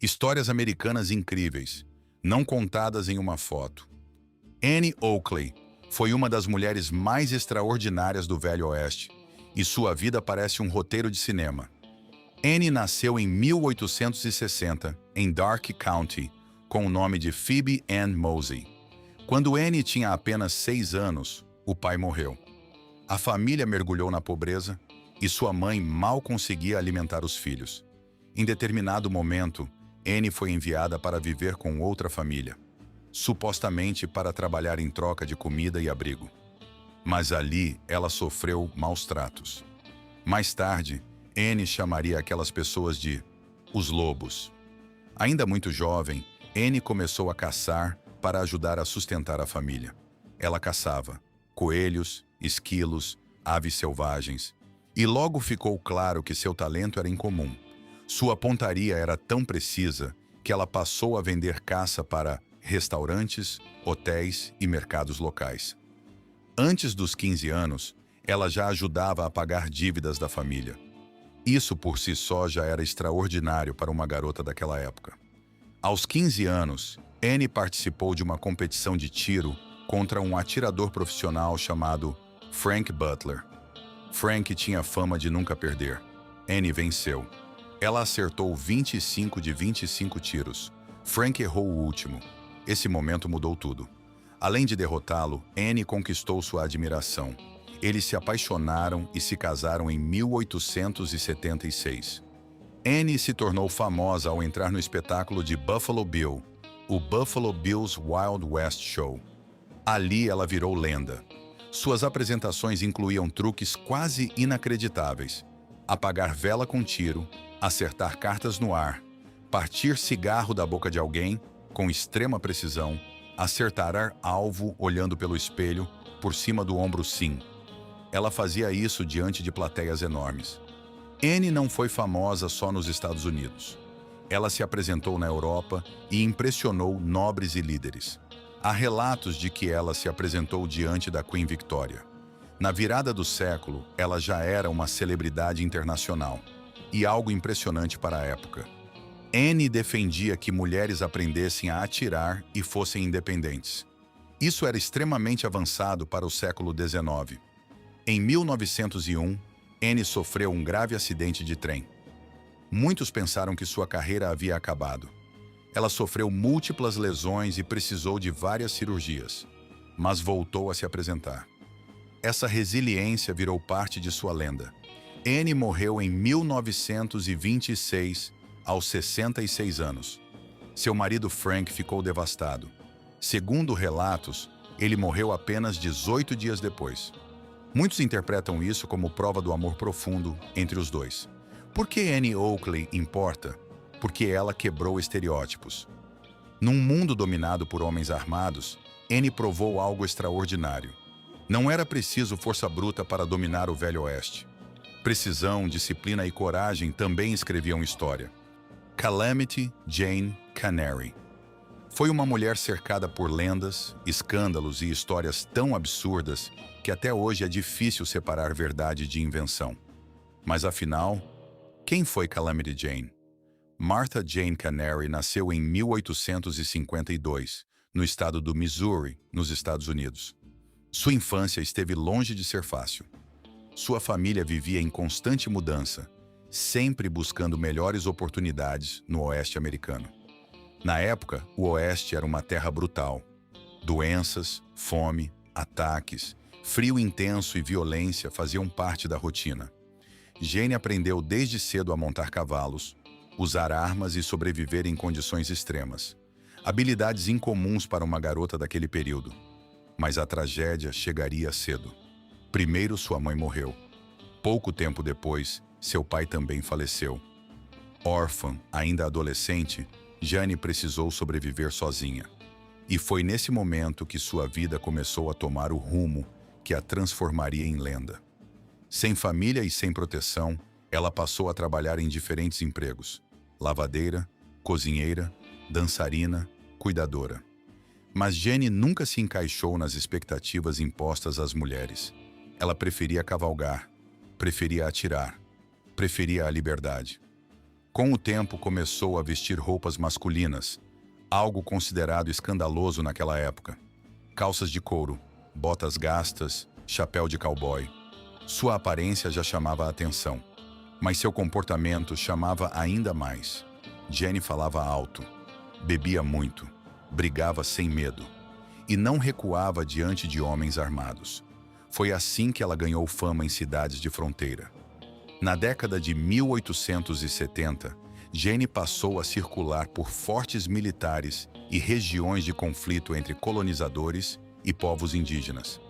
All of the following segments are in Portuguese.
Histórias americanas incríveis, não contadas em uma foto. Annie Oakley foi uma das mulheres mais extraordinárias do Velho Oeste, e sua vida parece um roteiro de cinema. Annie nasceu em 1860, em Dark County, com o nome de Phoebe Ann Mosey. Quando Annie tinha apenas 6 anos, o pai morreu. A família mergulhou na pobreza e sua mãe mal conseguia alimentar os filhos. Em determinado momento, Annie foi enviada para viver com outra família, supostamente para trabalhar em troca de comida e abrigo. Mas ali ela sofreu maus tratos. Mais tarde, Annie chamaria aquelas pessoas de os lobos. Ainda muito jovem, Annie começou a caçar para ajudar a sustentar a família. Ela caçava coelhos, esquilos, aves selvagens, e logo ficou claro que seu talento era incomum. Sua pontaria era tão precisa que ela passou a vender caça para restaurantes, hotéis e mercados locais. Antes dos 15 anos, ela já ajudava a pagar dívidas da família. Isso por si só já era extraordinário para uma garota daquela época. Aos 15 anos, Annie participou de uma competição de tiro contra um atirador profissional chamado Frank Butler. Frank tinha fama de nunca perder. Annie venceu. Ela acertou 25 de 25 tiros. Frank errou o último. Esse momento mudou tudo. Além de derrotá-lo, Annie conquistou sua admiração. Eles se apaixonaram e se casaram em 1876. Annie se tornou famosa ao entrar no espetáculo de Buffalo Bill, o Buffalo Bill's Wild West Show. Ali ela virou lenda. Suas apresentações incluíam truques quase inacreditáveis: apagar vela com tiro, acertar cartas no ar, partir cigarro da boca de alguém com extrema precisão, acertar alvo olhando pelo espelho, por cima do ombro sim. Ela fazia isso diante de plateias enormes. Annie não foi famosa só nos Estados Unidos. Ela se apresentou na Europa e impressionou nobres e líderes. Há relatos de que ela se apresentou diante da Queen Victoria. Na virada do século, ela já era uma celebridade internacional, e algo impressionante para a época. Annie defendia que mulheres aprendessem a atirar e fossem independentes. Isso era extremamente avançado para o século XIX. Em 1901, Annie sofreu um grave acidente de trem. Muitos pensaram que sua carreira havia acabado. Ela sofreu múltiplas lesões e precisou de várias cirurgias, mas voltou a se apresentar. Essa resiliência virou parte de sua lenda. Annie morreu em 1926, aos 66 anos. Seu marido Frank ficou devastado. Segundo relatos, ele morreu apenas 18 dias depois. Muitos interpretam isso como prova do amor profundo entre os dois. Por que Annie Oakley importa? Porque ela quebrou estereótipos. Num mundo dominado por homens armados, Annie provou algo extraordinário. Não era preciso força bruta para dominar o Velho Oeste. Precisão, disciplina e coragem também escreviam história. Calamity Jane Canary foi uma mulher cercada por lendas, escândalos e histórias tão absurdas que até hoje é difícil separar verdade de invenção. Mas afinal, quem foi Calamity Jane? Martha Jane Canary nasceu em 1852, no estado do Missouri, nos Estados Unidos. Sua infância esteve longe de ser fácil. Sua família vivia em constante mudança, sempre buscando melhores oportunidades no oeste americano. Na época, o oeste era uma terra brutal. Doenças, fome, ataques, frio intenso e violência faziam parte da rotina. Jane aprendeu desde cedo a montar cavalos, usar armas e sobreviver em condições extremas. Habilidades incomuns para uma garota daquele período. Mas a tragédia chegaria cedo. Primeiro, sua mãe morreu. Pouco tempo depois, seu pai também faleceu. Órfã, ainda adolescente, Jane precisou sobreviver sozinha. E foi nesse momento que sua vida começou a tomar o rumo que a transformaria em lenda. Sem família e sem proteção, ela passou a trabalhar em diferentes empregos: lavadeira, cozinheira, dançarina, cuidadora. Mas Jane nunca se encaixou nas expectativas impostas às mulheres. Ela preferia cavalgar, preferia atirar, preferia a liberdade. Com o tempo, começou a vestir roupas masculinas, algo considerado escandaloso naquela época. Calças de couro, botas gastas, chapéu de cowboy. Sua aparência já chamava a atenção, mas seu comportamento chamava ainda mais. Jenny falava alto, bebia muito, brigava sem medo e não recuava diante de homens armados. Foi assim que ela ganhou fama em cidades de fronteira. Na década de 1870, Jenny passou a circular por fortes militares e regiões de conflito entre colonizadores e povos indígenas.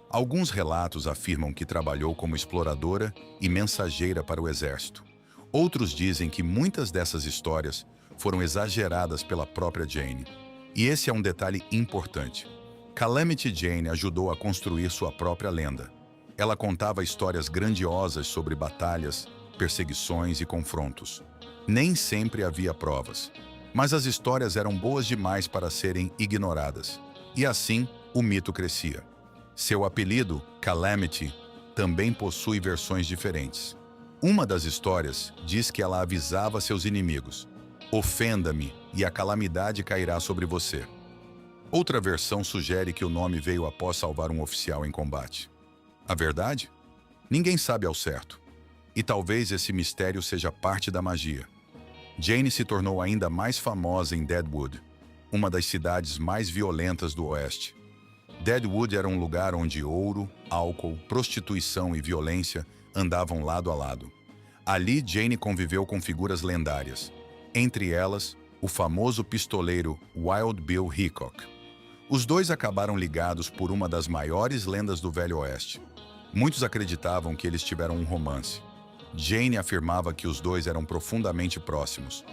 Alguns relatos afirmam que trabalhou como exploradora e mensageira para o exército. Outros dizem que muitas dessas histórias foram exageradas pela própria Jane. E esse é um detalhe importante. Calamity Jane ajudou a construir sua própria lenda. Ela contava histórias grandiosas sobre batalhas, perseguições e confrontos. Nem sempre havia provas, mas as histórias eram boas demais para serem ignoradas. E assim, o mito crescia. Seu apelido, Calamity, também possui versões diferentes. Uma das histórias diz que ela avisava seus inimigos: "Ofenda-me e a calamidade cairá sobre você." Outra versão sugere que o nome veio após salvar um oficial em combate. A verdade? Ninguém sabe ao certo. E talvez esse mistério seja parte da magia. Jane se tornou ainda mais famosa em Deadwood, uma das cidades mais violentas do Oeste. Deadwood era um lugar onde ouro, álcool, prostituição e violência andavam lado a lado. Ali, Jane conviveu com figuras lendárias, entre elas, o famoso pistoleiro Wild Bill Hickok. Os dois acabaram ligados por uma das maiores lendas do Velho Oeste. Muitos acreditavam que eles tiveram um romance. Jane afirmava que os dois eram profundamente próximos.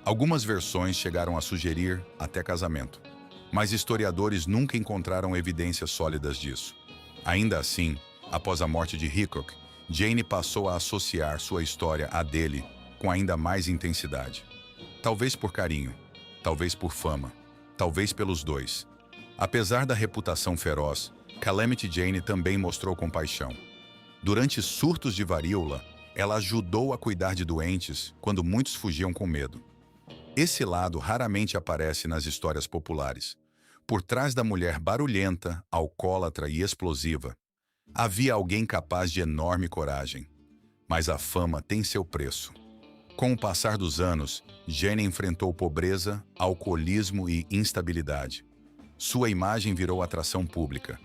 Algumas versões chegaram a sugerir até casamento, mas historiadores nunca encontraram evidências sólidas disso. Ainda assim, após a morte de Hickok, Jane passou a associar sua história à dele com ainda mais intensidade. Talvez por carinho, talvez por fama, talvez pelos dois. Apesar da reputação feroz, Calamity Jane também mostrou compaixão. Durante surtos de varíola, ela ajudou a cuidar de doentes quando muitos fugiam com medo. Esse lado raramente aparece nas histórias populares. Por trás da mulher barulhenta, alcoólatra e explosiva, havia alguém capaz de enorme coragem. Mas a fama tem seu preço. Com o passar dos anos, Jane enfrentou pobreza, alcoolismo e instabilidade. Sua imagem virou atração pública.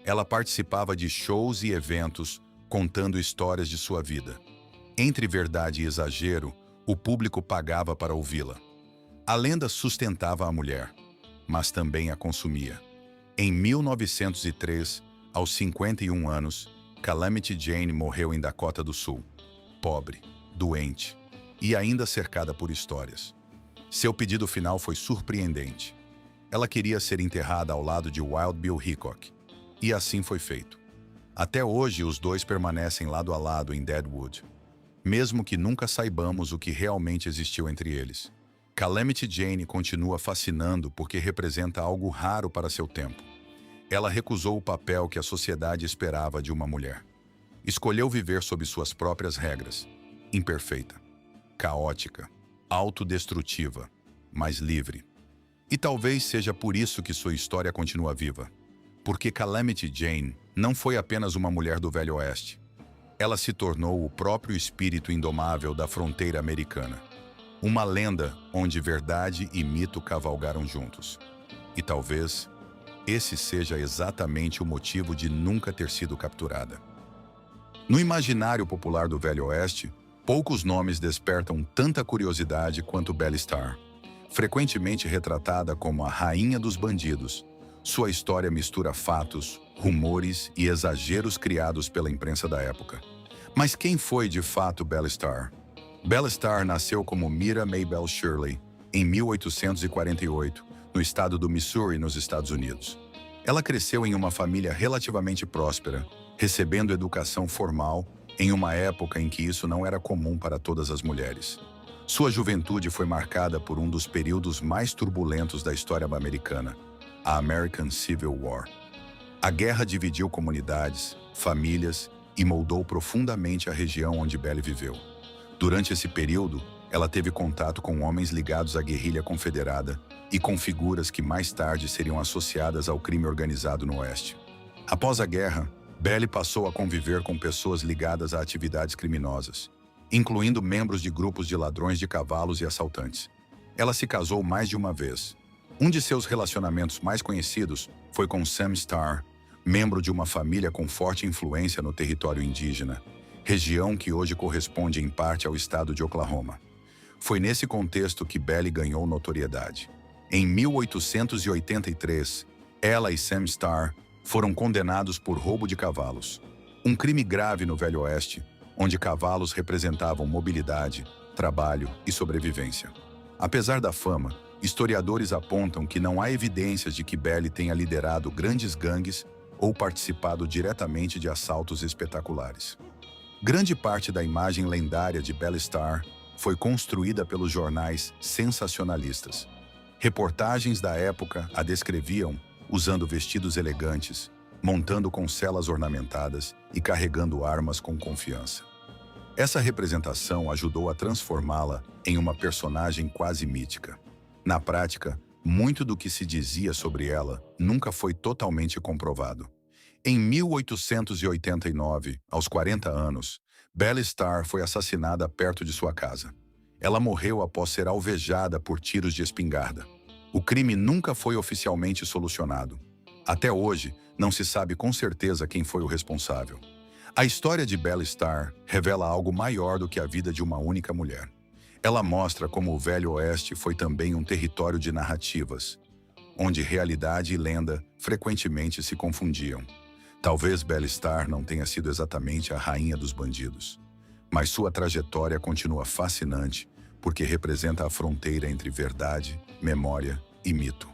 Ela participava de shows e eventos, contando histórias de sua vida. Entre verdade e exagero, o público pagava para ouvi-la. A lenda sustentava a mulher, mas também a consumia. Em 1903, aos 51 anos, Calamity Jane morreu em Dakota do Sul, pobre, doente e ainda cercada por histórias. Seu pedido final foi surpreendente. Ela queria ser enterrada ao lado de Wild Bill Hickok, e assim foi feito. Até hoje, os dois permanecem lado a lado em Deadwood, mesmo que nunca saibamos o que realmente existiu entre eles. Calamity Jane continua fascinando porque representa algo raro para seu tempo. Ela recusou o papel que a sociedade esperava de uma mulher. Escolheu viver sob suas próprias regras, imperfeita, caótica, autodestrutiva, mas livre. E talvez seja por isso que sua história continua viva. Porque Calamity Jane não foi apenas uma mulher do Velho Oeste. Ela se tornou o próprio espírito indomável da fronteira americana. Uma lenda onde verdade e mito cavalgaram juntos. E talvez esse seja exatamente o motivo de nunca ter sido capturada. No imaginário popular do Velho Oeste, poucos nomes despertam tanta curiosidade quanto Belle Starr. Frequentemente retratada como a rainha dos bandidos, sua história mistura fatos, rumores e exageros criados pela imprensa da época. Mas quem foi de fato Belle Starr? Belle Starr nasceu como Mira Maybelle Shirley em 1848, no estado do Missouri, nos Estados Unidos. Ela cresceu em uma família relativamente próspera, recebendo educação formal em uma época em que isso não era comum para todas as mulheres. Sua juventude foi marcada por um dos períodos mais turbulentos da história americana, a American Civil War. A guerra dividiu comunidades, famílias e moldou profundamente a região onde Belle viveu. Durante esse período, Ela teve contato com homens ligados à guerrilha confederada e com figuras que mais tarde seriam associadas ao crime organizado no Oeste. Após a guerra, Belly passou a conviver com pessoas ligadas a atividades criminosas, incluindo membros de grupos de ladrões de cavalos e assaltantes. Ela se casou mais de uma vez. Um de seus relacionamentos mais conhecidos foi com Sam Starr, membro de uma família com forte influência no território indígena, região que hoje corresponde em parte ao estado de Oklahoma. Foi nesse contexto que Belly ganhou notoriedade. Em 1883, ela e Sam Starr foram condenados por roubo de cavalos, um crime grave no Velho Oeste, onde cavalos representavam mobilidade, trabalho e sobrevivência. Apesar da fama, historiadores apontam que não há evidências de que Belly tenha liderado grandes gangues ou participado diretamente de assaltos espetaculares. Grande parte da imagem lendária de Belly Starr foi construída pelos jornais sensacionalistas. Reportagens da época a descreviam usando vestidos elegantes, montando com celas ornamentadas e carregando armas com confiança. Essa representação ajudou a transformá-la em uma personagem quase mítica. Na prática, muito do que se dizia sobre ela nunca foi totalmente comprovado. Em 1889, aos 40 anos, Belly Starr foi assassinada perto de sua casa. Ela morreu após ser alvejada por tiros de espingarda. O crime nunca foi oficialmente solucionado. Até hoje, não se sabe com certeza quem foi o responsável. A história de Belly Starr revela algo maior do que a vida de uma única mulher. Ela mostra como o Velho Oeste foi também um território de narrativas, onde realidade e lenda frequentemente se confundiam. Talvez Belly Starr não tenha sido exatamente a rainha dos bandidos, mas sua trajetória continua fascinante porque representa a fronteira entre verdade, memória e mito.